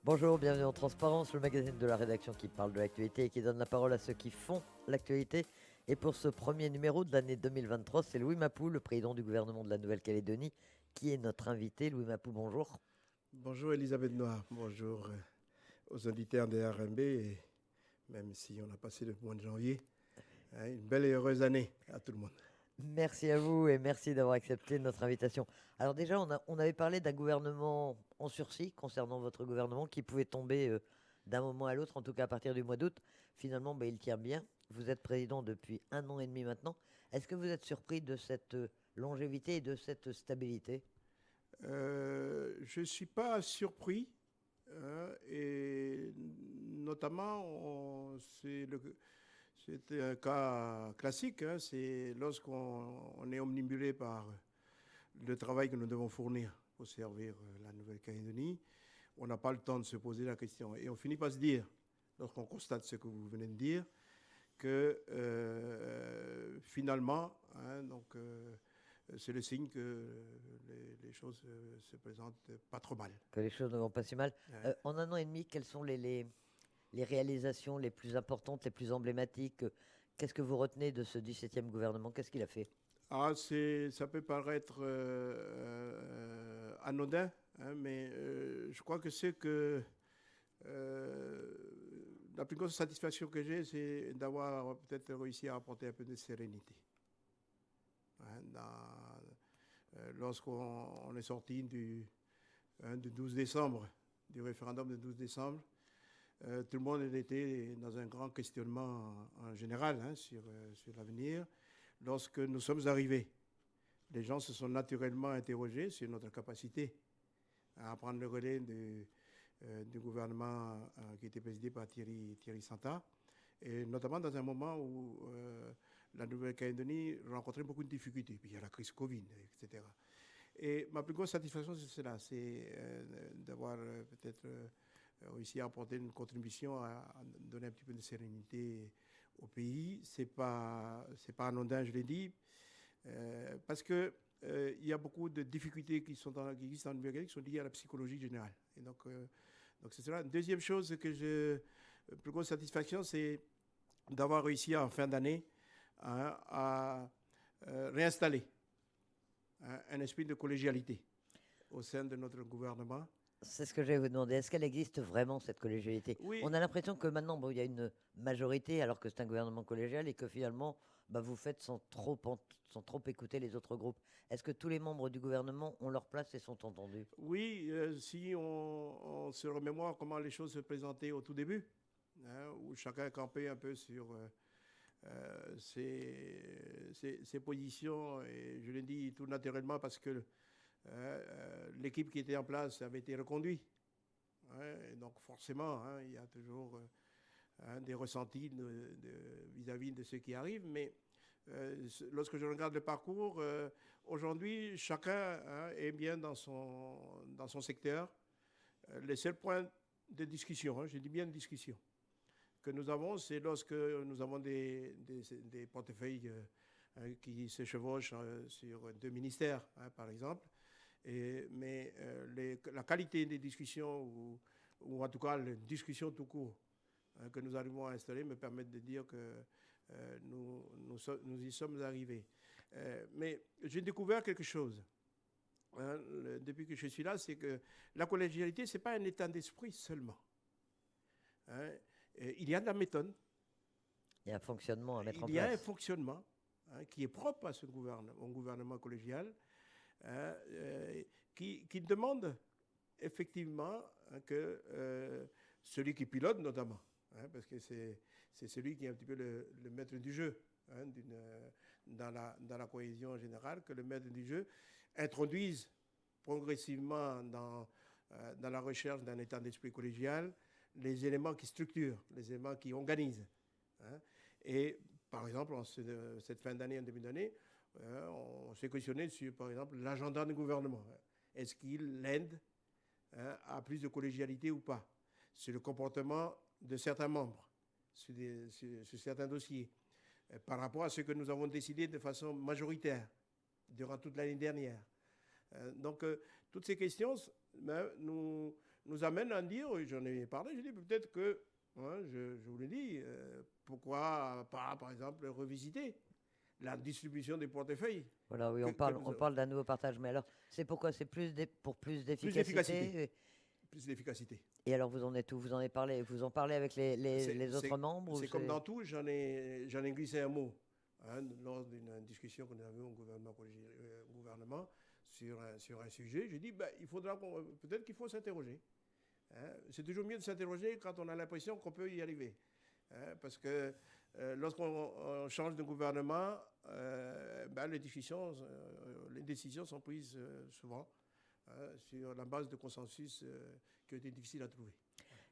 Bonjour, bienvenue en Transparence, le magazine de la rédaction qui parle de l'actualité et qui donne la parole à ceux qui font l'actualité. Et pour ce premier numéro de l'année 2023, c'est Louis Mapou, le président du gouvernement de la Nouvelle-Calédonie, qui est notre invité. Louis Mapou, bonjour. Bonjour Elisabeth Noir, bonjour aux auditeurs de RMB, et même si on a passé le mois de janvier, une belle et heureuse année à tout le monde. Merci à vous et merci d'avoir accepté notre invitation. Alors déjà, on avait parlé d'un gouvernement en sursis concernant votre gouvernement qui pouvait tomber d'un moment à l'autre, en tout cas à partir du mois d'août. Finalement, il tient bien. Vous êtes président depuis 1 an et demi maintenant. Est-ce que vous êtes surpris de cette longévité et de cette stabilité? Je ne suis pas surpris, et notamment, c'était un cas classique, c'est lorsqu'on est omnibulé par le travail que nous devons fournir pour servir la Nouvelle-Calédonie, on n'a pas le temps de se poser la question. Et on finit par se dire, lorsqu'on constate ce que vous venez de dire, que finalement, c'est le signe que les choses se présentent pas trop mal. Que les choses ne vont pas si mal. Ouais. En 1 an et demi, quelles sont les réalisations les plus importantes, les plus emblématiques? Qu'est-ce que vous retenez de ce 17e gouvernement? Qu'est-ce qu'il a fait? Ça peut paraître anodin, mais je crois que euh, la plus grosse satisfaction que j'ai, c'est d'avoir peut-être réussi à apporter un peu de sérénité. Lorsqu'on est sorti du 12 décembre, du référendum du 12 décembre, tout le monde était dans un grand questionnement en général sur l'avenir. Lorsque nous sommes arrivés, les gens se sont naturellement interrogés sur notre capacité à prendre le relais du gouvernement qui était présidé par Thierry Santa, et notamment dans un moment où la Nouvelle-Calédonie rencontrait beaucoup de difficultés. Puis il y a la crise Covid, etc. Et ma plus grosse satisfaction, c'est cela, c'est d'avoir peut-être réussi à apporter une contribution à donner un petit peu de sérénité au pays. C'est pas anodin, je l'ai dit, parce que il y a beaucoup de difficultés qui existent en Nouvelle-Calédonie qui sont liées à la psychologie générale. Et donc c'est cela. Une deuxième chose plus grosse satisfaction, c'est d'avoir réussi en fin d'année à réinstaller un esprit de collégialité au sein de notre gouvernement. C'est ce que je vais vous demander. Est-ce qu'elle existe vraiment, cette collégialité? Oui, On a l'impression que maintenant, il y a une majorité, alors que c'est un gouvernement collégial, et que finalement, vous faites sans trop écouter les autres groupes. Est-ce que tous les membres du gouvernement ont leur place et sont entendus? oui, si on se remémore comment les choses se présentaient au tout début, où chacun campait un peu sur ses positions, et je le dis tout naturellement parce que l'équipe qui était en place avait été reconduite. Et donc forcément, il y a toujours des ressentis vis-à-vis de ce qui arrive, mais lorsque je regarde le parcours, aujourd'hui, chacun est bien dans son secteur. Les seuls points de discussion, je dis bien de discussion, que nous avons, c'est lorsque nous avons des portefeuilles qui se chevauchent sur 2 ministères, par exemple. Mais la qualité des discussions, ou en tout cas les discussions tout court, que nous arrivons à installer, me permettent de dire que nous y sommes arrivés. Mais j'ai découvert quelque chose depuis que je suis là, c'est que la collégialité, ce n'est pas un état d'esprit seulement. Il y a de la méthode, Il y a un fonctionnement à mettre en il y a un place. fonctionnement qui est propre à au gouvernement collégial, qui demande effectivement que celui qui pilote notamment, parce que c'est celui qui est un petit peu le maître du jeu, dans la cohésion générale, que le maître du jeu introduise progressivement dans la recherche d'un état d'esprit collégial les éléments qui structurent, les éléments qui organisent. Et par exemple, en cette fin d'année, en début d'année, on s'est questionné sur, par exemple, l'agenda du gouvernement. Est-ce qu'il aide à plus de collégialité ou pas? Sur le comportement de certains membres, sur certains dossiers, par rapport à ce que nous avons décidé de façon majoritaire durant toute l'année dernière. Donc, toutes ces questions, nous nous amène à dire, et j'en ai parlé, je dis peut-être que, hein, je vous l'ai dit, pourquoi pas, par exemple, revisiter la distribution des portefeuilles. Voilà, oui, on parle d'un nouveau partage. Mais alors, c'est pourquoi? C'est pour plus Plus d'efficacité. d'efficacité. Plus d'efficacité. Et alors, vous en êtes où? Vous en avez parlé? Vous en parlez avec les autres membres? C'est comme dans tout, j'en ai glissé un mot, hein, lors d'une discussion que nous avions au gouvernement sur un sujet. J'ai dit, ben, peut-être qu'il faut s'interroger. Hein. C'est toujours mieux de s'interroger quand on a l'impression qu'on peut y arriver. Hein, parce que lorsqu'on change de gouvernement, ben, les décisions sont prises souvent, hein, sur la base de consensus qui ont été difficiles à trouver.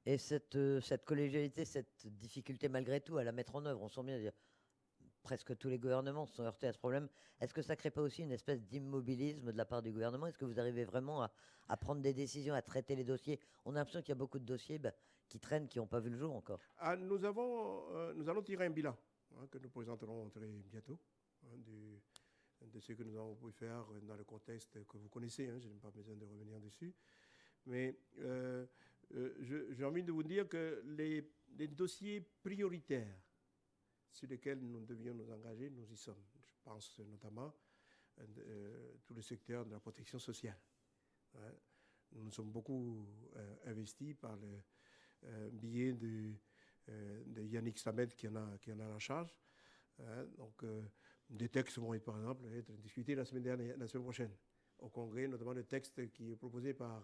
Et cette collégialité, cette difficulté malgré tout à la mettre en œuvre, on sent bien dire, presque tous les gouvernements se sont heurtés à ce problème. Est-ce que ça ne crée pas aussi une espèce d'immobilisme de la part du gouvernement? Est-ce que vous arrivez vraiment à prendre des décisions, à traiter les dossiers? On a l'impression qu'il y a beaucoup de dossiers qui traînent, qui n'ont pas vu le jour encore. Nous allons tirer un bilan, hein, que nous présenterons très bientôt, hein, de ce que nous avons pu faire dans le contexte que vous connaissez. Hein, je n'ai pas besoin de revenir dessus. Mais j'ai envie de vous dire que les dossiers prioritaires sur lesquels nous devions nous engager, nous y sommes. Je pense notamment tout le secteur de la protection sociale. Hein. Nous sommes beaucoup investis par le biais de Yannick Samet qui en a la charge. Hein. Donc, des textes vont, par exemple, être discutés la semaine prochaine au Congrès, notamment le texte qui est proposé par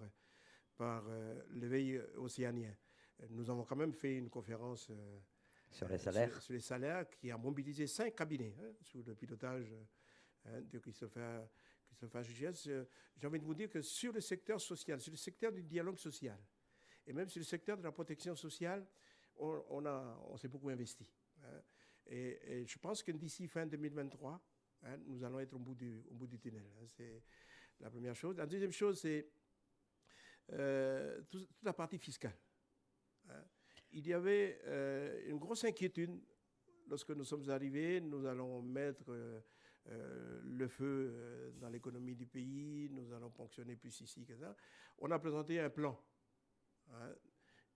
l'éveil océanien. Nous avons quand même fait une conférence sur les salaires. Sur les salaires, qui a mobilisé 5 cabinets, hein, sous le pilotage de Christopher Giges. J'ai envie de vous dire que sur le secteur social, sur le secteur du dialogue social, et même sur le secteur de la protection sociale, on s'est beaucoup investi. Hein. Et je pense que d'ici fin 2023, hein, nous allons être au bout du tunnel. Hein. C'est la première chose. La deuxième chose, c'est toute la partie fiscale. Hein. Il y avait une grosse inquiétude lorsque nous sommes arrivés. Nous allons mettre le feu dans l'économie du pays, nous allons ponctionner plus ici que ça. On a présenté un plan, hein,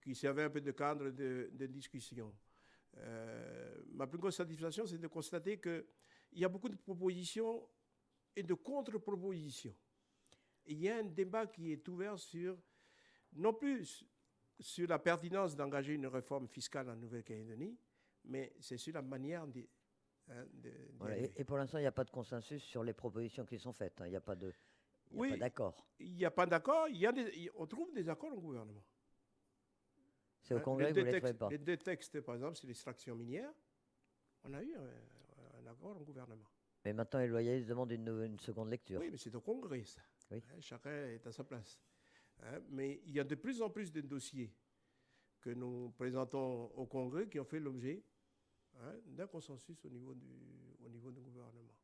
qui servait un peu de cadre de discussion. Ma plus grosse satisfaction, c'est de constater qu'il y a beaucoup de propositions et de contre-propositions. Il y a un débat qui est ouvert non plus sur la pertinence d'engager une réforme fiscale en Nouvelle-Calédonie, mais c'est sur la manière d'y voilà, et pour l'instant, il n'y a pas de consensus sur les propositions qui sont faites. Hein. Il n'y a pas d'accord. Il n'y a pas d'accord. On trouve des accords au gouvernement. C'est au Congrès que vous ne les trouvez pas. Les deux textes, par exemple, sur l'extraction minière, on a eu un accord au gouvernement. Mais maintenant, les loyalistes demandent une seconde lecture. Oui, mais c'est au Congrès, ça. Oui. Hein, chacun est à sa place. Hein, mais il y a de plus en plus de dossiers que nous présentons au Congrès qui ont fait l'objet, hein, d'un consensus au niveau du gouvernement.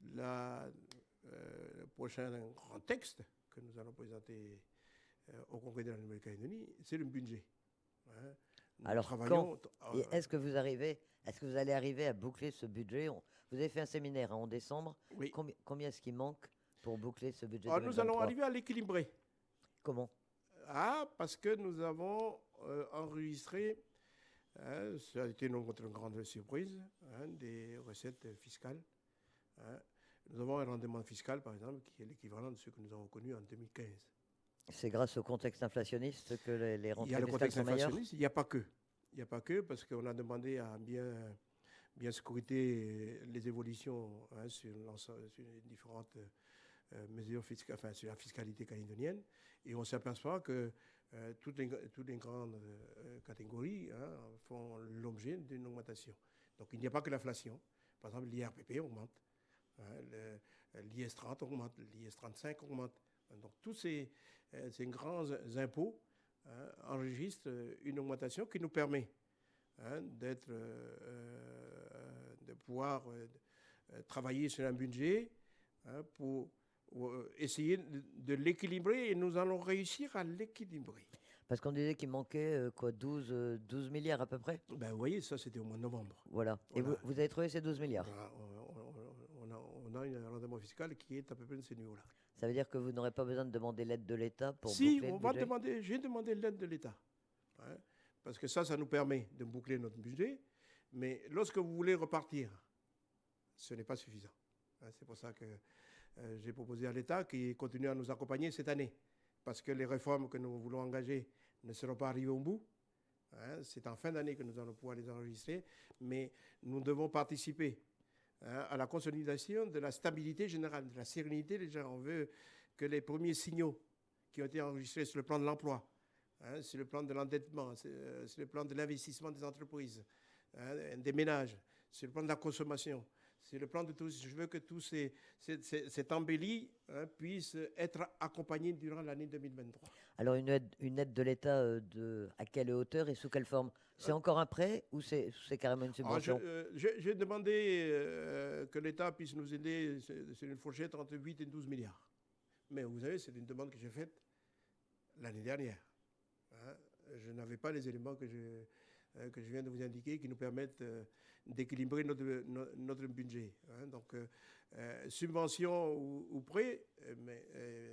Le prochain grand texte que nous allons présenter au Congrès de la Nouvelle-Calédonie, c'est le budget. Hein. Alors, est-ce que vous allez arriver à boucler ce budget? Vous avez fait un séminaire, hein, en décembre. Oui. Combien est-ce qu'il manque pour boucler ce budget? Nous allons arriver à l'équilibrer. Comment? Parce que nous avons enregistré, hein, ça a été notre grande surprise, hein, des recettes fiscales. Hein. Nous avons un rendement fiscal, par exemple, qui est l'équivalent de ce que nous avons connu en 2015. C'est grâce au contexte inflationniste que les rentrées fiscales sont meilleures? Il y a le contexte inflationniste, il n'y a pas que. Il n'y a pas que, parce qu'on a demandé à bien scruter les évolutions, hein, sur les différentes mesures fiscales, enfin sur la fiscalité calédonienne, et on s'aperçoit que toutes les grandes catégories, hein, font l'objet d'une augmentation. Donc il n'y a pas que l'inflation. Par exemple, l'IRPP augmente, hein, l'IS 30 augmente, l'IS 35 augmente. Donc tous ces grands impôts, hein, enregistrent une augmentation qui nous permet, hein, de pouvoir travailler sur un budget, hein, pour essayer de l'équilibrer, et nous allons réussir à l'équilibrer. Parce qu'on disait qu'il manquait 12 milliards à peu près. Ben, vous voyez, ça c'était au mois de novembre. Voilà. Et vous avez trouvé ces 12 milliards? On a un rendement fiscal qui est à peu près de ce niveau-là. Ça veut dire que vous n'aurez pas besoin de demander l'aide de l'État pour Si, boucler le on va budget? demander, j'ai demandé l'aide de l'État. Hein, parce que ça nous permet de boucler notre budget. Mais lorsque vous voulez repartir, ce n'est pas suffisant. Hein, c'est pour ça que j'ai proposé à l'État qui continue à nous accompagner cette année. Parce que les réformes que nous voulons engager ne seront pas arrivées au bout. Hein, c'est en fin d'année que nous allons pouvoir les enregistrer. Mais nous devons participer à la consolidation de la stabilité générale, de la sérénité. Déjà, on veut que les premiers signaux qui ont été enregistrés sur le plan de l'emploi, sur le plan de l'endettement, sur le plan de l'investissement des entreprises, des ménages, sur le plan de la consommation, sur le plan de tous. Je veux que tout cette embellie puisse être accompagné durant l'année 2023. Alors une aide de l'État à quelle hauteur et sous quelle forme? C'est encore un prêt ou c'est carrément une subvention? J'ai demandé que l'État puisse nous aider sur une fourchette entre 8 et 12 milliards. Mais vous savez, c'est une demande que j'ai faite l'année dernière. Hein. Je n'avais pas les éléments que je viens de vous indiquer qui nous permettent d'équilibrer notre budget. Hein. Donc, subvention ou prêt, mais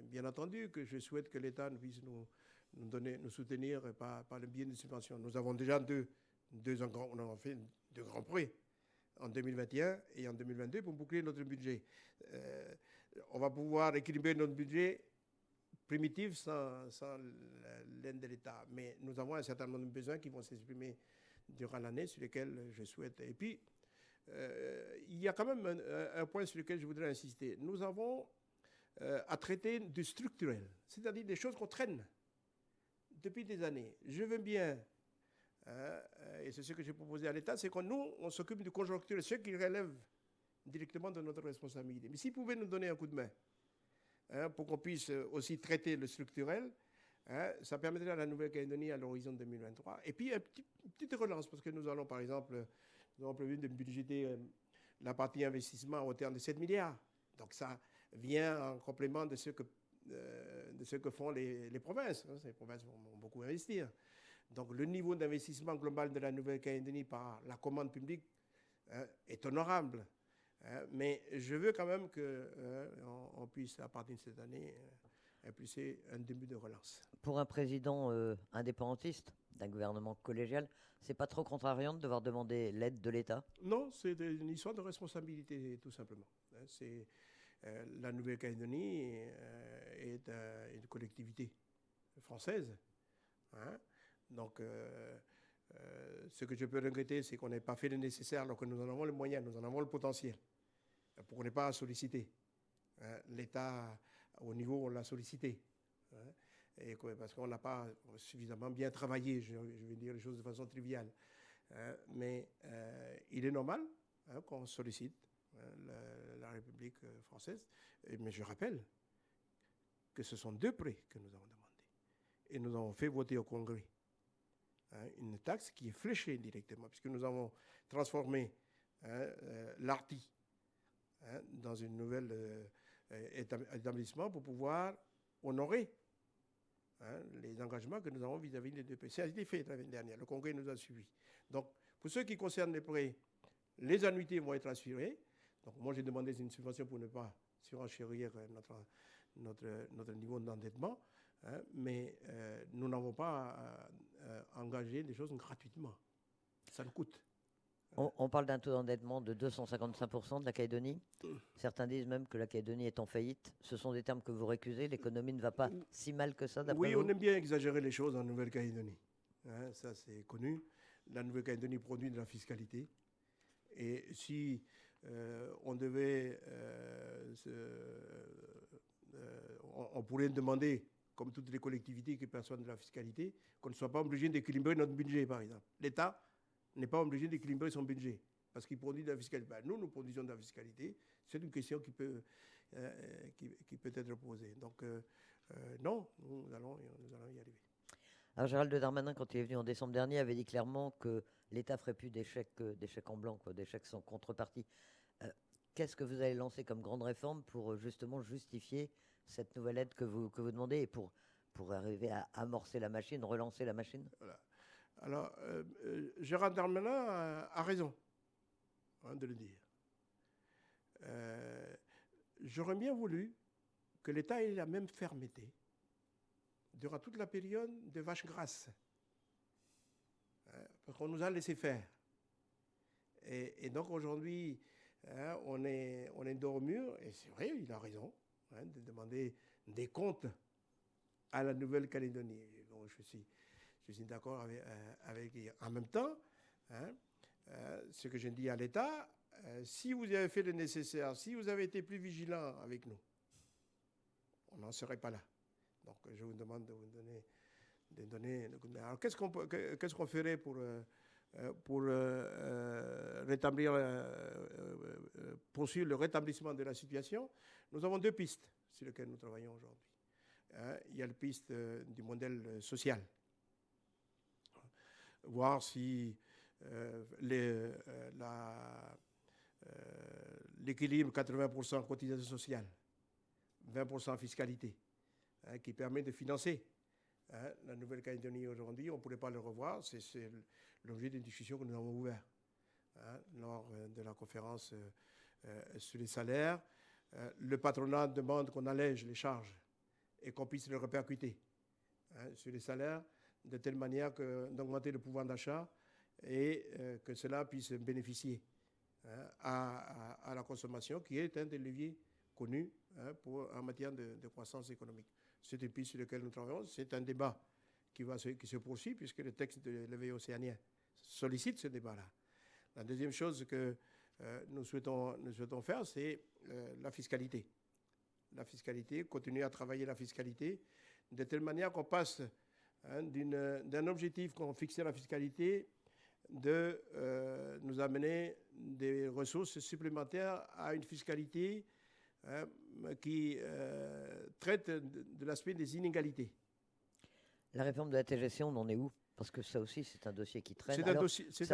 bien entendu que je souhaite que l'État puisse nous soutenir par le biais de subventions. Nous avons déjà on a fait deux grands prêts en 2021 et en 2022 pour boucler notre budget. On va pouvoir équilibrer notre budget primitif sans l'aide de l'État. Mais nous avons un certain nombre de besoins qui vont s'exprimer durant l'année sur lesquels je souhaite. Et puis, il y a quand même un point sur lequel je voudrais insister. Nous avons à traiter du structurel, c'est-à-dire des choses qu'on traîne depuis des années. Je veux bien, et c'est ce que j'ai proposé à l'État, c'est que nous, on s'occupe du conjoncturel, ce qui relève directement de notre responsabilité. Mais s'ils pouvaient nous donner un coup de main pour qu'on puisse aussi traiter le structurel, ça permettrait à la Nouvelle-Calédonie à l'horizon 2023. Et puis, une petite relance, parce que nous allons, par exemple, nous avons prévu de budgéter la partie investissement à hauteur de 7 milliards. Donc, ça vient en complément de ce que font les provinces. Les provinces vont beaucoup investir. Donc, le niveau d'investissement global de la Nouvelle-Calédonie par la commande publique est honorable. Mais je veux quand même qu'on puisse, à partir de cette année, impulser un début de relance. Pour un président indépendantiste d'un gouvernement collégial, c'est pas trop contrariant de devoir demander l'aide de l'État? Non, c'est une histoire de responsabilité, tout simplement. La Nouvelle-Calédonie est une collectivité française. Hein. Donc, ce que je peux regretter, c'est qu'on n'ait pas fait le nécessaire alors que nous en avons les moyens, nous en avons le potentiel, pour qu'on n'ait pas à solliciter. L'État, au niveau où on l'a sollicité. Et parce qu'on n'a pas suffisamment bien travaillé, je vais dire les choses de façon triviale. Mais il est normal qu'on sollicite la République française. Mais je rappelle que ce sont 2 prêts que nous avons demandés. Et nous avons fait voter au Congrès une taxe qui est fléchée directement, puisque nous avons transformé l'ARTI dans une nouvelle établissement pour pouvoir honorer les engagements que nous avons vis-à-vis des 2 prêts. Ça a été fait l'année dernière. Le Congrès nous a suivis. Donc, pour ce qui concerne les prêts, les annuités vont être assurées. Donc, moi, j'ai demandé une subvention pour ne pas surenchérir notre niveau d'endettement. Mais nous n'avons pas engagé des choses gratuitement. Ça nous coûte. On parle d'un taux d'endettement de 255% de la Calédonie. Certains disent même que la Calédonie est en faillite. Ce sont des termes que vous récusez. L'économie ne va pas si mal que ça, d'après vous? Oui, on aime bien exagérer les choses en Nouvelle-Calédonie. Ça, c'est connu. La Nouvelle-Calédonie produit de la fiscalité. Et si on devait... on pourrait demander, comme toutes les collectivités qui perçoivent de la fiscalité, qu'on ne soit pas obligé d'équilibrer notre budget, par exemple. L'État n'est pas obligé d'équilibrer son budget parce qu'il produit de la fiscalité. Ben, nous produisons de la fiscalité. C'est une question qui peut être posée. Donc, non, nous allons y arriver. Alors, Gérald Darmanin, quand il est venu en décembre dernier, avait dit clairement que l'État ferait plus d'échecs en blanc, d'échecs sans contrepartie. Qu'est-ce que vous allez lancer comme grande réforme pour justement justifier cette nouvelle aide que vous demandez et pour arriver à amorcer la machine, relancer la machine? Voilà. Alors, Gérald Darmanin a raison de le dire. J'aurais bien voulu que l'État ait la même fermeté durant toute la période de vache grasse. Parce qu'on nous a laissé faire. Et donc aujourd'hui, on est dos au mur, et c'est vrai, il a raison, de demander des comptes à la Nouvelle-Calédonie. Bon, je suis d'accord avec. En même temps, ce que je dis à l'État, si vous avez fait le nécessaire, si vous avez été plus vigilant avec nous, on n'en serait pas là. Donc je vous demande de vous donner. Alors qu'est-ce qu'on ferait pour rétablir, poursuivre le rétablissement de la situation? Nous avons 2 pistes sur lesquelles nous travaillons aujourd'hui. Il y a la piste du modèle social. Voir si l'équilibre 80% cotisation sociale, 20% fiscalité, qui permet de financer la Nouvelle-Calédonie aujourd'hui. On ne pourrait pas le revoir. C'est l'objet d'une discussion que nous avons ouverte lors de la conférence sur les salaires. Le patronat demande qu'on allège les charges et qu'on puisse le répercuter sur les salaires de telle manière d'augmenter le pouvoir d'achat et que cela puisse bénéficier à la consommation, qui est un des leviers connus en matière de croissance économique. C'est une piste sur laquelle nous travaillons. C'est un débat qui se poursuit, puisque le texte de l'éveil océanien sollicite ce débat-là. La deuxième chose que nous souhaitons faire, c'est la fiscalité. La fiscalité, continuer à travailler la fiscalité, de telle manière qu'on passe d'un objectif qu'on fixait à la fiscalité de nous amener des ressources supplémentaires à une fiscalité qui traite de l'aspect des inégalités. La réforme de la TGC, on en est où? Parce que ça aussi, c'est un dossier qui traîne.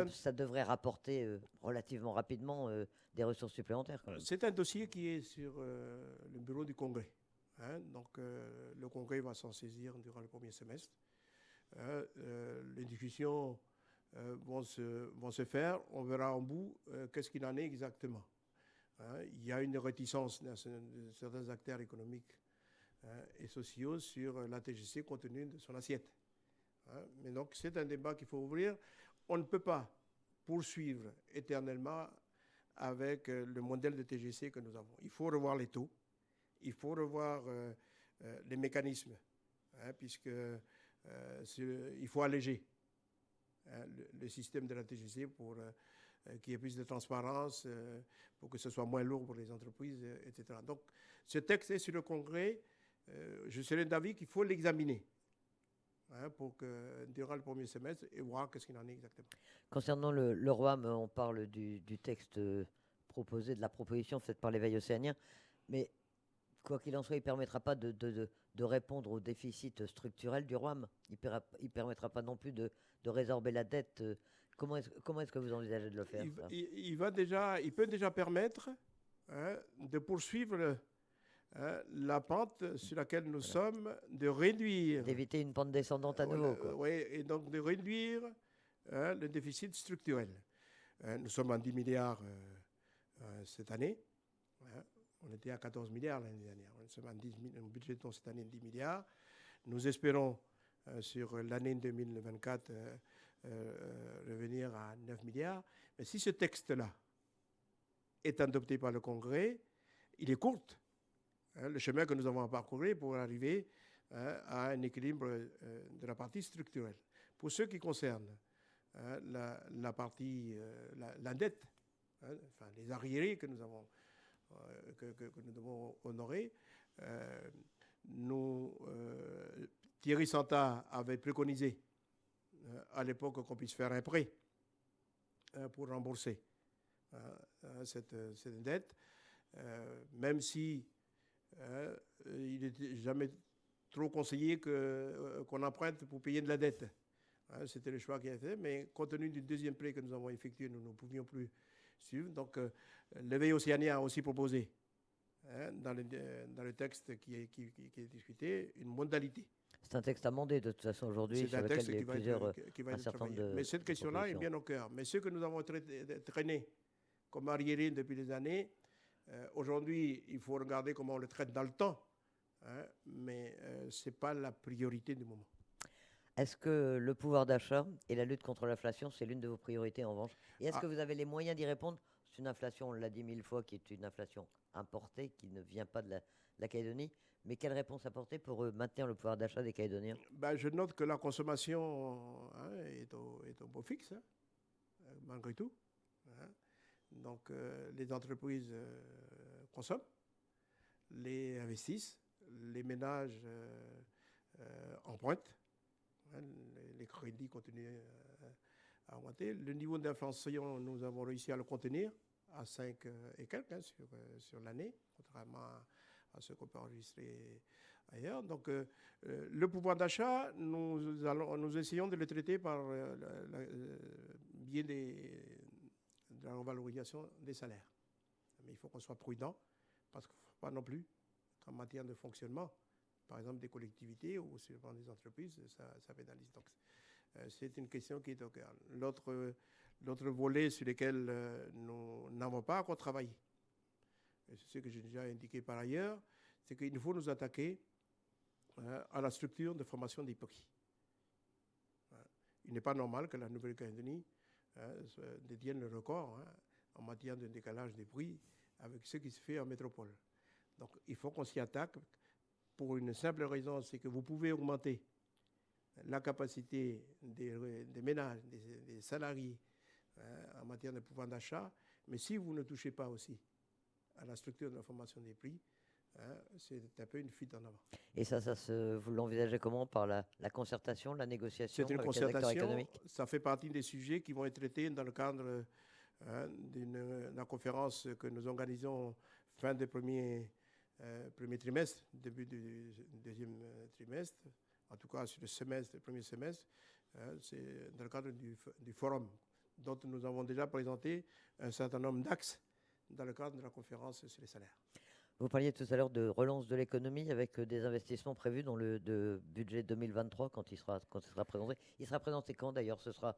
Ça devrait rapporter relativement rapidement des ressources supplémentaires. C'est un dossier qui est sur le bureau du Congrès. Donc, le Congrès va s'en saisir durant le premier semestre. Les discussions vont se faire. On verra en bout qu'est-ce qu'il en est exactement. Il y a une réticence de certains acteurs économiques et sociaux sur la TGC compte tenu de son assiette. Mais donc, c'est un débat qu'il faut ouvrir. On ne peut pas poursuivre éternellement avec le modèle de TGC que nous avons. Il faut revoir les taux, il faut revoir les mécanismes, puisqu'il faut alléger le système de la TGC pour qu'il y ait plus de transparence, pour que ce soit moins lourd pour les entreprises, etc. Donc, ce texte est sur le Congrès. Je serais d'avis qu'il faut l'examiner pour que, durant le premier semestre, et voir qu'est-ce qu'il en est exactement. Concernant le ROAM, on parle du texte proposé, de la proposition faite par l'éveil océanien, mais quoi qu'il en soit, il ne permettra pas de répondre au déficit structurel du ROAM. Il ne permettra pas non plus de résorber la dette. Comment est-ce que vous envisagez de le faire? Il peut déjà permettre de poursuivre la pente sur laquelle nous sommes, de réduire... D'éviter une pente descendante à nouveau. Oui, et donc de réduire le déficit structurel. Nous sommes à 10 milliards cette année. On était à 14 milliards l'année dernière. Nous sommes à 10 milliards, nous budgétons cette année 10 milliards. Nous espérons sur l'année 2024 revenir à 9 milliards. Mais si ce texte-là est adopté par le Congrès, il est court. Le chemin que nous avons à parcourir pour arriver à un équilibre de la partie structurelle. Pour ce qui concerne la partie, la dette, enfin les arriérés que nous avons, que nous devons honorer, Thierry Santa avait préconisé à l'époque qu'on puisse faire un prêt pour rembourser cette dette, même si il n'était jamais trop conseillé qu'on emprunte pour payer de la dette. C'était le choix qui a été fait, mais compte tenu du deuxième prêt que nous avons effectué, nous ne pouvions plus suivre. Donc, l'éveil océanien a aussi proposé, dans le texte qui est discuté, une modalité. C'est un texte amendé de toute façon aujourd'hui, sur lequel il y a plusieurs... Mais cette question-là est bien au cœur. Mais ce que nous avons traîné comme arriéré depuis des années, aujourd'hui, il faut regarder comment on le traite dans le temps hein, mais ce n'est pas la priorité du moment. Est-ce que le pouvoir d'achat et la lutte contre l'inflation, c'est l'une de vos priorités en revanche? Et est-ce Ah, que vous avez les moyens d'y répondre? C'est une inflation, on l'a dit mille fois, qui est une inflation importée, qui ne vient pas de la Calédonie. Mais quelle réponse apporter pour maintenir le pouvoir d'achat des Calédoniens? ben, je note que la consommation, hein, est au beau fixe, hein, malgré tout, hein. Donc, les entreprises consomment, les investissent, les ménages empruntent, hein, les crédits continuent à augmenter. Le niveau d'inflation, nous avons réussi à le contenir à 5 et quelques, hein, sur l'année, contrairement à ce qu'on peut enregistrer ailleurs. Donc, le pouvoir d'achat, nous essayons de le traiter par biais de la revalorisation des salaires. Mais il faut qu'on soit prudent, parce qu'il ne faut pas non plus qu'en matière de fonctionnement, par exemple des collectivités ou souvent des entreprises, ça pénalise. Donc, c'est une question qui est au cœur. L'autre volet sur lequel nous n'avons pas encore travaillé, et c'est ce que j'ai déjà indiqué par ailleurs, c'est qu'il faut nous attaquer à la structure de formation des prix. Il n'est pas normal que la Nouvelle-Calédonie détienne le record, hein, en matière de décalage des prix avec ce qui se fait en métropole. Donc il faut qu'on s'y attaque pour une simple raison, c'est que vous pouvez augmenter la capacité des ménages, des salariés, en matière de pouvoir d'achat, mais si vous ne touchez pas aussi à la structure de la formation des prix, c'est un peu une fuite en avant. Et ça vous l'envisagez comment? Par la concertation, la négociation C'est une avec les acteurs concertation, économiques? ça fait partie des sujets qui vont être traités dans le cadre d'une conférence que nous organisons fin du premier trimestre, début du deuxième trimestre, en tout cas sur le premier semestre. C'est dans le cadre du forum dont nous avons déjà présenté un certain nombre d'axes dans le cadre de la conférence sur les salaires. Vous parliez tout à l'heure de relance de l'économie avec des investissements prévus dans le budget 2023 quand il sera présenté. Il sera présenté quand d'ailleurs? Ce sera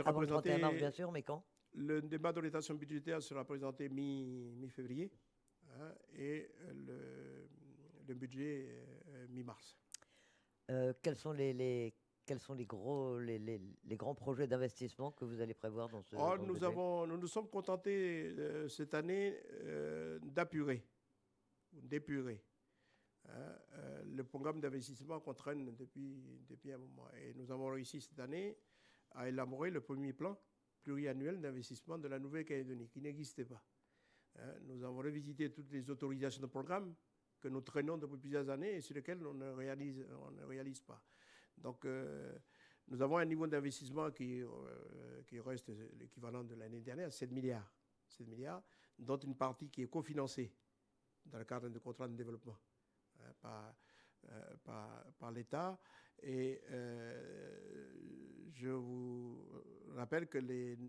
avant le 31 mars bien sûr, mais quand? Le débat d'orientation budgétaire sera présenté mi-février, hein, et le budget mi-mars. Quels sont les grands projets d'investissement que vous allez prévoir dans ce budget? Nous nous sommes contentés cette année d'épurer, hein, le programme d'investissement qu'on traîne depuis un moment. Et nous avons réussi cette année à élaborer le premier plan pluriannuel d'investissement de la Nouvelle-Calédonie, qui n'existait pas. Hein, nous avons revisité toutes les autorisations de programme que nous traînons depuis plusieurs années et sur lesquelles on ne réalise pas. Donc, nous avons un niveau d'investissement qui reste l'équivalent de l'année dernière, 7 milliards. 7 milliards, dont une partie qui est cofinancée dans le cadre du contrat de développement, hein, par l'État. Et je vous rappelle que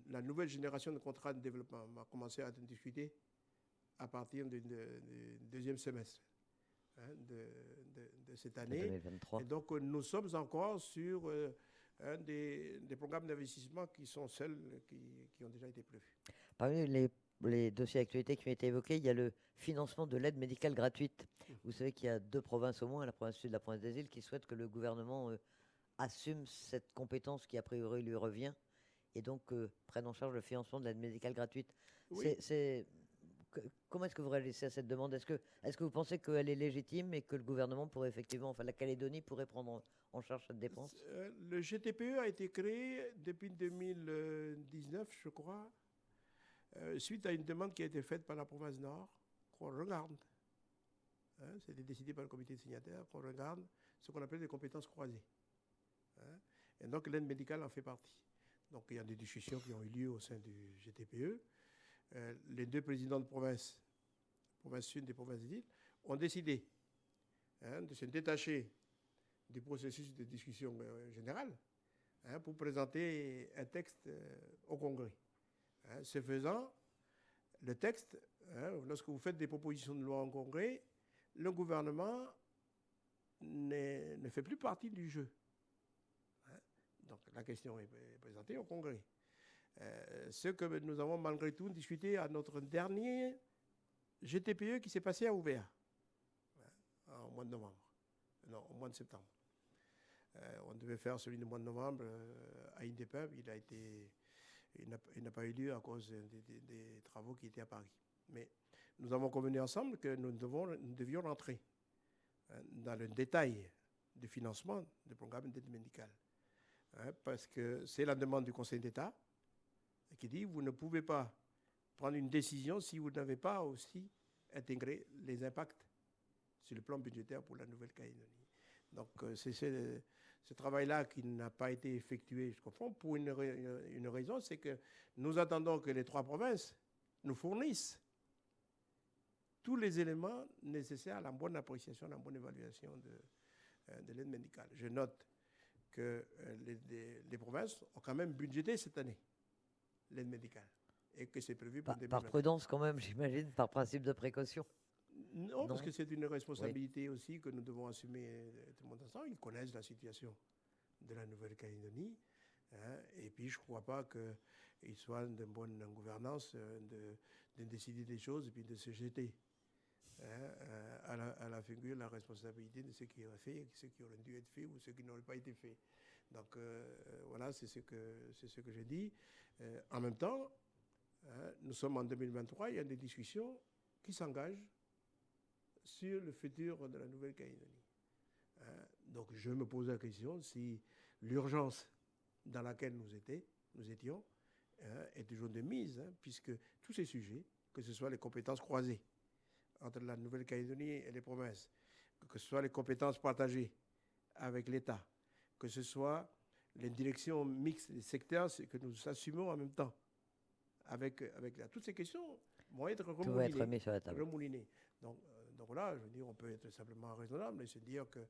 la nouvelle génération de contrats de développement va commencer à être discutée à partir du deuxième semestre, hein, de cette année. 2023. Et donc, nous sommes encore sur des programmes d'investissement qui sont celles qui ont déjà été prévus. Parmi les dossiers d'actualité qui ont été évoqués, il y a le financement de l'aide médicale gratuite. Vous savez qu'il y a 2 provinces au moins, la province sud et la province des îles, qui souhaitent que le gouvernement assume cette compétence qui a priori lui revient et donc prenne en charge le financement de l'aide médicale gratuite. Oui. Comment est-ce que vous réagissez à cette demande? Est-ce que vous pensez qu'elle est légitime et que le gouvernement pourrait effectivement, enfin la Calédonie pourrait prendre en charge cette dépense? Le GTPE a été créé depuis 2019, je crois, suite à une demande qui a été faite par la province Nord, qu'on regarde. Hein, c'était décidé par le comité de signataires, qu'on regarde ce qu'on appelle des compétences croisées. Hein, et donc l'aide médicale en fait partie. Donc il y a des discussions qui ont eu lieu au sein du GTPE. Les 2 présidents de province sud et province des îles, ont décidé, hein, de se détacher du processus de discussion générale, hein, pour présenter un texte au Congrès. Hein, ce faisant, le texte, hein, lorsque vous faites des propositions de loi en Congrès, le gouvernement ne fait plus partie du jeu. Hein, donc la question est présentée au Congrès. Ce que nous avons malgré tout discuté à notre dernier GTPE qui s'est passé à Ouvert, hein, en mois de novembre. Non, au mois de septembre. On devait faire celui du mois de novembre à Indepub. Il n'a pas eu lieu à cause des travaux qui étaient à Paris. Mais nous avons convenu ensemble que nous devions rentrer dans le détail du financement du programme d'aide médicale. Parce que c'est la demande du Conseil d'État qui dit vous ne pouvez pas prendre une décision si vous n'avez pas aussi intégré les impacts sur le plan budgétaire pour la Nouvelle-Calédonie. Donc c'est ce travail-là qui n'a pas été effectué, je comprends, pour une raison, c'est que nous attendons que les 3 provinces nous fournissent tous les éléments nécessaires à la bonne appréciation, à la bonne évaluation de l'aide médicale. Je note que les provinces ont quand même budgété cette année l'aide médicale et que c'est prévu pour 2020. Par prudence quand même, j'imagine, par principe de précaution. Non, parce que c'est une responsabilité aussi que nous devons assumer tout le monde ensemble. Ils connaissent la situation de la Nouvelle-Calédonie. Et puis, je ne crois pas qu'ils soient de bonne gouvernance de décider des choses et puis de se jeter à la figure la responsabilité de ce qui aurait fait, ce qui aurait dû être fait ou ce qui n'aurait pas été fait. Donc, voilà, c'est ce que j'ai dit. En même temps, nous sommes en 2023, il y a des discussions qui s'engagent sur le futur de la Nouvelle-Calédonie. Donc je me pose la question si l'urgence dans laquelle nous étions est toujours de mise, puisque tous ces sujets, que ce soit les compétences croisées entre la Nouvelle-Calédonie et les provinces, que ce soit les compétences partagées avec l'État, que ce soit les directions mixtes des secteurs que nous assumons en même temps avec toutes ces questions vont être remoulinées. Tout va être mis sur la table. Donc là, je veux dire, on peut être simplement raisonnable et se dire que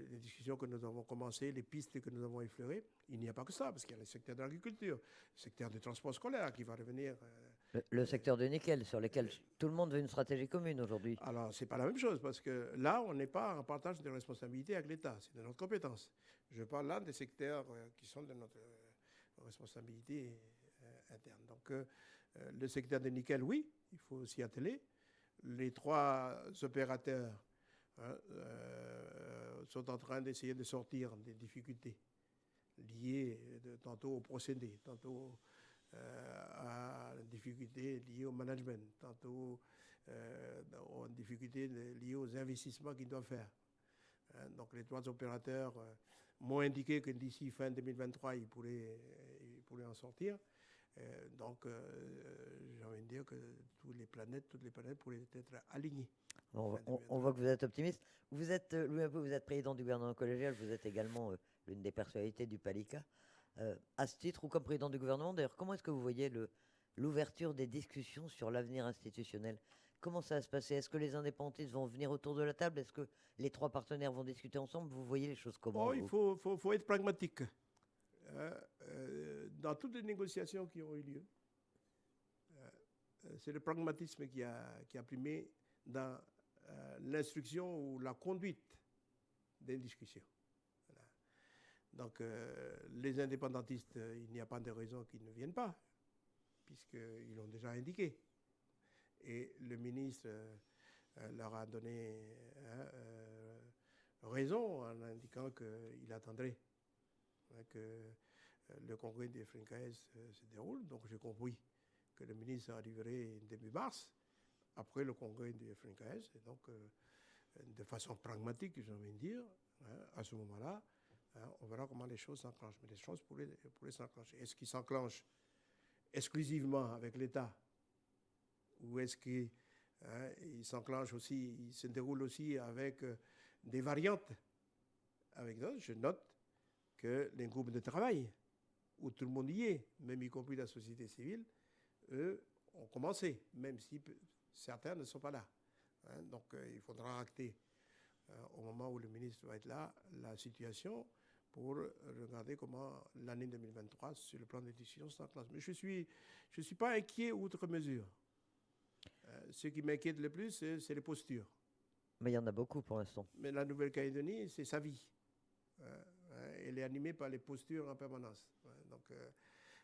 les discussions que nous avons commencées, les pistes que nous avons effleurées, il n'y a pas que ça, parce qu'il y a le secteur de l'agriculture, le secteur du transport scolaire qui va revenir. Le secteur du nickel, sur lequel tout le monde veut une stratégie commune aujourd'hui. Alors, ce n'est pas la même chose, parce que là, on n'est pas en partage de responsabilités avec l'État, c'est de notre compétence. Je parle là des secteurs qui sont de notre responsabilité interne. Donc, le secteur du nickel, oui, il faut s'y atteler. Les 3 opérateurs sont en train d'essayer de sortir des difficultés liées tantôt au procédé, tantôt à la difficulté liée au management, tantôt aux difficultés liées aux investissements qu'ils doivent faire. Donc les 3 opérateurs m'ont indiqué que d'ici fin 2023, ils pourraient en sortir. Donc j'ai envie de dire que toutes les planètes pourraient être alignées. On voit que vous êtes optimiste. Vous êtes, Louis Impot, vous êtes président du gouvernement collégial, vous êtes également l'une des personnalités du PALICA. À ce titre, ou comme président du gouvernement, d'ailleurs, comment est-ce que vous voyez l'ouverture des discussions sur l'avenir institutionnel? Comment ça va se passer? Est-ce que les indépendantistes vont venir autour de la table? Est-ce que les 3 partenaires vont discuter ensemble? Vous voyez les choses comment? Il faut être pragmatique. Dans toutes les négociations qui ont eu lieu, c'est le pragmatisme qui a primé dans l'instruction ou la conduite des discussions. Voilà. Donc, les indépendantistes, il n'y a pas de raison qu'ils ne viennent pas, puisqu'ils l'ont déjà indiqué. Et le ministre leur a donné raison en indiquant qu'il attendrait que le congrès des Frincaes se déroule. Donc, j'ai compris que le ministre arriverait début mars, après le congrès des Frincaes. Et donc, de façon pragmatique, j'ai envie de dire, à ce moment-là, on verra comment les choses s'enclenchent. Mais les choses pourraient s'enclencher. Est-ce qu'ils s'enclenchent exclusivement avec l'État? Ou est-ce qu'ils s'enclenchent aussi, ils se déroulent aussi avec des variantes avec d'autres? Je note que les groupes de travail, où tout le monde y est, même y compris la société civile, eux ont commencé, même si certains ne sont pas là. Donc il faudra acter au moment où le ministre va être là, la situation pour regarder comment l'année 2023, sur le plan des décisions, s'enclenche. Mais je suis pas inquiet outre mesure. Ce qui m'inquiète le plus, c'est les postures. Mais il y en a beaucoup pour l'instant. Mais la Nouvelle-Calédonie, c'est sa vie. Elle est animée par les postures en permanence. Donc,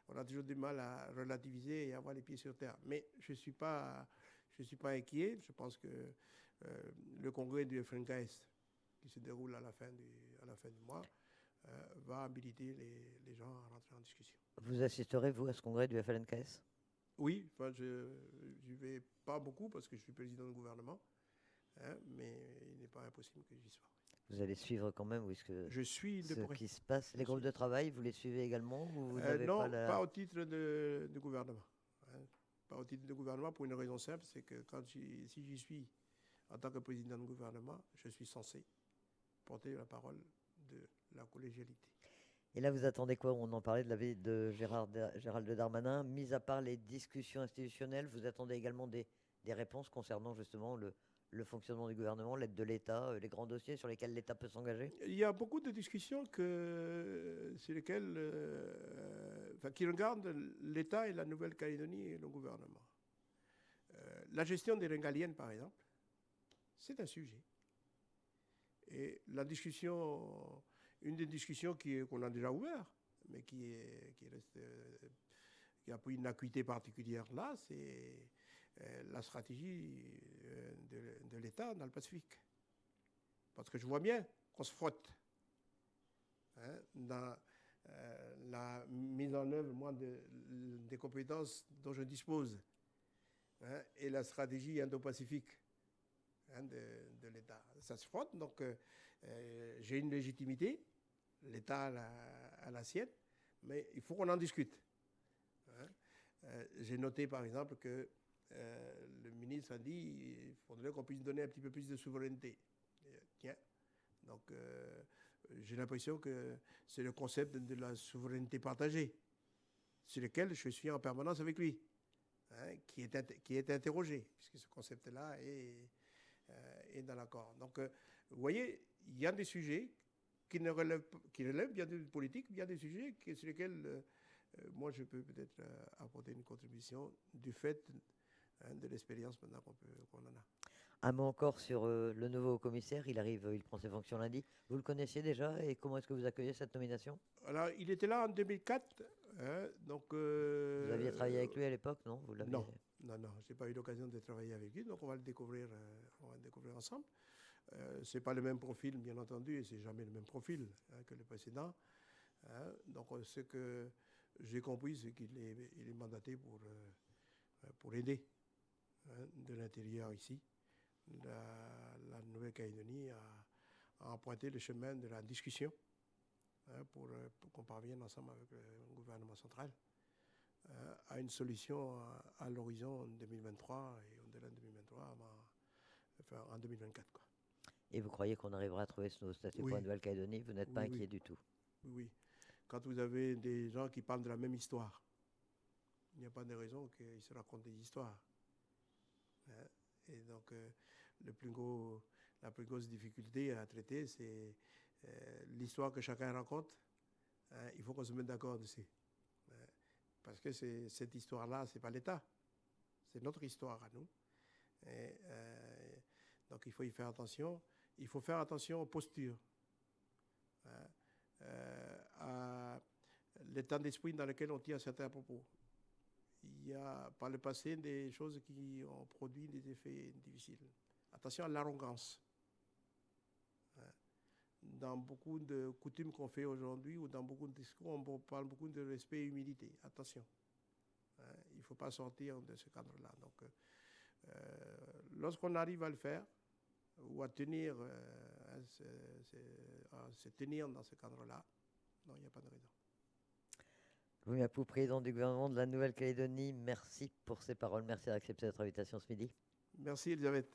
on a toujours du mal à relativiser et à avoir les pieds sur terre. Mais je suis pas inquiet. Je pense que le congrès du FNKS, qui se déroule à la fin du mois, va habiliter les gens à rentrer en discussion. Vous assisterez, vous, à ce congrès du FLNKS? Oui, enfin, je n'y vais pas beaucoup parce que je suis président du gouvernement, hein, mais il n'est pas impossible que j'y sois. Vous allez suivre quand même, oui, Je suis de ce près. qui se passe. Les groupes de travail, vous les suivez également ou vous n'avez Non, pas la... pas au titre de gouvernement. Hein. Pas au titre de gouvernement pour une raison simple, c'est que si j'y suis en tant que président du gouvernement, je suis censé porter la parole de la collégialité. Et là, vous attendez quoi? On en parlait de la vie de Gérald Darmanin. Mis à part les discussions institutionnelles, vous attendez également des réponses concernant justement le fonctionnement du gouvernement, l'aide de l'État, les grands dossiers sur lesquels l'État peut s'engager? Il y a beaucoup de discussions sur lesquelles, qui regardent l'État et la Nouvelle-Calédonie et le gouvernement. La gestion des Rengaliennes, par exemple, c'est un sujet. Et la discussion, une des discussions qu'on a déjà ouvertes, mais qui a pris une acuité particulière là, c'est la stratégie de l'État dans le Pacifique. Parce que je vois bien qu'on se frotte, hein, dans la mise en œuvre, moi, des compétences dont je dispose, hein, et la stratégie indo-pacifique, hein, de l'État. Ça se frotte, donc j'ai une légitimité, l'État a la sienne, mais il faut qu'on en discute. Hein. J'ai noté, par exemple, que le ministre a dit qu'il faudrait qu'on puisse donner un petit peu plus de souveraineté. Tiens, donc j'ai l'impression que c'est le concept de la souveraineté partagée, sur lequel je suis en permanence avec lui, hein, qui est interrogé, puisque ce concept-là est dans l'accord. Donc, vous voyez, il y a des sujets qui relèvent bien de politique, il y a des sujets sur lesquels moi je peux peut-être apporter une contribution du fait, hein, de l'expérience maintenant qu'on en a. Un mot encore sur le nouveau commissaire. Il arrive, il prend ses fonctions lundi. Vous le connaissiez déjà et comment est-ce que vous accueillez cette nomination? Alors, il était là en 2004, hein, donc... Vous aviez travaillé avec lui à l'époque, non? Vous l'aviez... Non, je n'ai pas eu l'occasion de travailler avec lui, donc on va le découvrir ensemble. Ce n'est pas le même profil, bien entendu, et ce n'est jamais le même profil, hein, que le précédent. Hein. Donc, ce que j'ai compris, c'est qu'il est mandaté pour aider, hein, de l'intérieur ici, la Nouvelle-Calédonie à emprunter le chemin de la discussion, hein, pour qu'on parvienne ensemble avec le gouvernement central à une solution à l'horizon 2023 et au-delà de 2023, en 2024. Quoi. Et vous croyez qu'on arrivera à trouver ce nouveau statut pour la Nouvelle-Calédonie? Vous n'êtes pas inquiet du tout? Oui. Quand vous avez des gens qui parlent de la même histoire, il n'y a pas de raison qu'ils se racontent des histoires. Hein. Et donc, la plus grosse difficulté à traiter, c'est l'histoire que chacun raconte. Hein. Il faut qu'on se mette d'accord dessus. Parce que cette histoire-là, ce n'est pas l'État. C'est notre histoire à nous. Et, donc, il faut y faire attention. Il faut faire attention aux postures, hein, à l'état d'esprit dans lequel on tient certains propos. Il y a par le passé des choses qui ont produit des effets difficiles. Attention à l'arrogance. Hein. Dans beaucoup de coutumes qu'on fait aujourd'hui ou dans beaucoup de discours, on parle beaucoup de respect et humilité. Attention. Hein. Il ne faut pas sortir de ce cadre-là. Donc, lorsqu'on arrive à le faire, ou à tenir, se tenir dans ce cadre-là, non, il n'y a pas de raison. Louis Mapou, président du gouvernement de la Nouvelle-Calédonie, merci pour ces paroles. Merci d'accepter notre invitation ce midi. Merci Elisabeth.